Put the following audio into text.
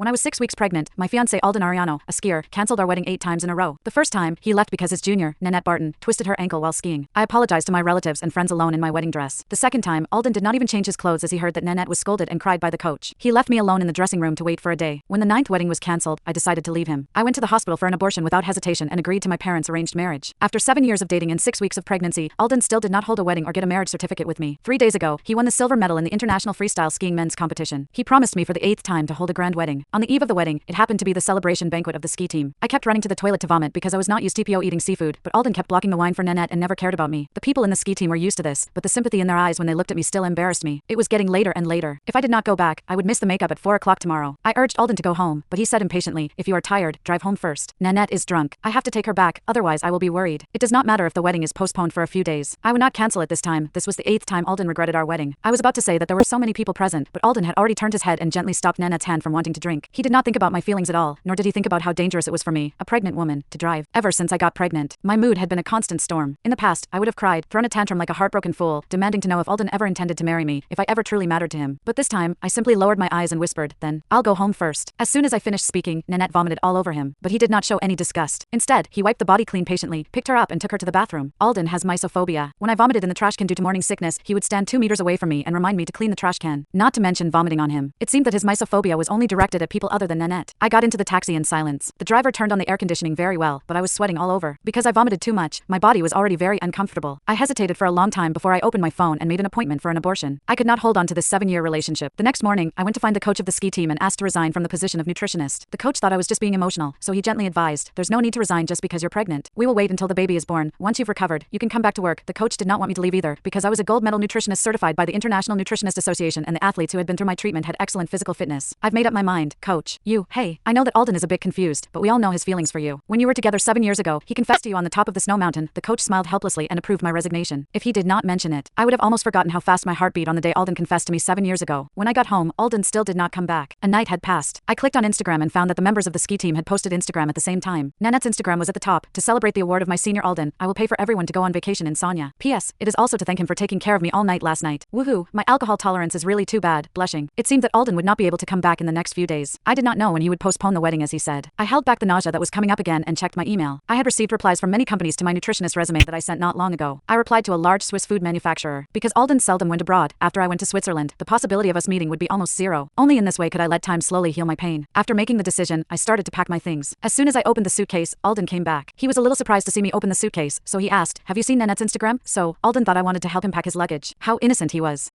When I was 6 weeks pregnant, my fiancé Alden Ariano, a skier, cancelled our wedding 8 times in a row. The first time, he left because his junior, Nanette Barton, twisted her ankle while skiing. I apologized to my relatives and friends alone in my wedding dress. The second time, Alden did not even change his clothes as he heard that Nanette was scolded and cried by the coach. He left me alone in the dressing room to wait for a day. When the 9th wedding was cancelled, I decided to leave him. I went to the hospital for an abortion without hesitation and agreed to my parents' arranged marriage. After 7 years of dating and 6 weeks of pregnancy, Alden still did not hold a wedding or get a marriage certificate with me. 3 days ago, he won the silver medal in the International Freestyle Skiing Men's Competition. He promised me for the 8th time to hold a grand wedding. On the eve of the wedding, it happened to be the celebration banquet of the ski team. I kept running to the toilet to vomit because I was not used to TPO eating seafood, but Alden kept blocking the wine for Nanette and never cared about me. The people in the ski team were used to this, but the sympathy in their eyes when they looked at me still embarrassed me. It was getting later and later. If I did not go back, I would miss the makeup at 4 o'clock tomorrow. I urged Alden to go home, but he said impatiently, "If you are tired, drive home first. Nanette is drunk. I have to take her back, otherwise I will be worried. It does not matter if the wedding is postponed for a few days. I would not cancel it this time." This was the 8th time Alden regretted our wedding. I was about to say that there were so many people present, but Alden had already turned his head and gently stopped Nanette's hand from wanting to drink. He did not think about my feelings at all, nor did he think about how dangerous it was for me, a pregnant woman, to drive. Ever since I got pregnant, my mood had been a constant storm. In the past, I would have cried, thrown a tantrum like a heartbroken fool, demanding to know if Alden ever intended to marry me, if I ever truly mattered to him. But this time, I simply lowered my eyes and whispered, "Then, I'll go home first." As soon as I finished speaking, Nanette vomited all over him, but he did not show any disgust. Instead, he wiped the body clean patiently, picked her up and took her to the bathroom. Alden has mysophobia. When I vomited in the trash can due to morning sickness, he would stand 2 meters away from me and remind me to clean the trash can, not to mention vomiting on him. It seemed that his mysophobia was only directed at people other than Nanette. I got into the taxi in silence. The driver turned on the air conditioning very well, but I was sweating all over. Because I vomited too much, my body was already very uncomfortable. I hesitated for a long time before I opened my phone and made an appointment for an abortion. I could not hold on to this 7-year relationship. The next morning, I went to find the coach of the ski team and asked to resign from the position of nutritionist. The coach thought I was just being emotional, so he gently advised, "There's no need to resign just because you're pregnant. We will wait until the baby is born. Once you've recovered, you can come back to work." The coach did not want me to leave either, because I was a gold medal nutritionist certified by the International Nutritionist Association, and the athletes who had been through my treatment had excellent physical fitness. "I've made up my mind, coach. Hey, I know that Alden is a bit confused, but we all know his feelings for you. When you were together 7 years ago, he confessed to you on the top of the snow mountain." The coach smiled helplessly and approved my resignation. If he did not mention it, I would have almost forgotten how fast my heart beat on the day Alden confessed to me 7 years ago. When I got home, Alden still did not come back. A night had passed. I clicked on Instagram and found that the members of the ski team had posted Instagram at the same time. Nanette's Instagram was at the top. "To celebrate the award of my senior Alden, I will pay for everyone to go on vacation in Sonia. P.S. It is also to thank him for taking care of me all night last night. Woohoo, my alcohol tolerance is really too bad." Blushing. It seemed that Alden would not be able to come back in the next few days. I did not know when he would postpone the wedding as he said. I held back the nausea that was coming up again and checked my email. I had received replies from many companies to my nutritionist resume that I sent not long ago. I replied to a large Swiss food manufacturer. Because Alden seldom went abroad, after I went to Switzerland, the possibility of us meeting would be almost zero. Only in this way could I let time slowly heal my pain. After making the decision, I started to pack my things. As soon as I opened the suitcase, Alden came back. He was a little surprised to see me open the suitcase, so he asked, "Have you seen Nanette's Instagram?" So, Alden thought I wanted to help him pack his luggage. How innocent he was.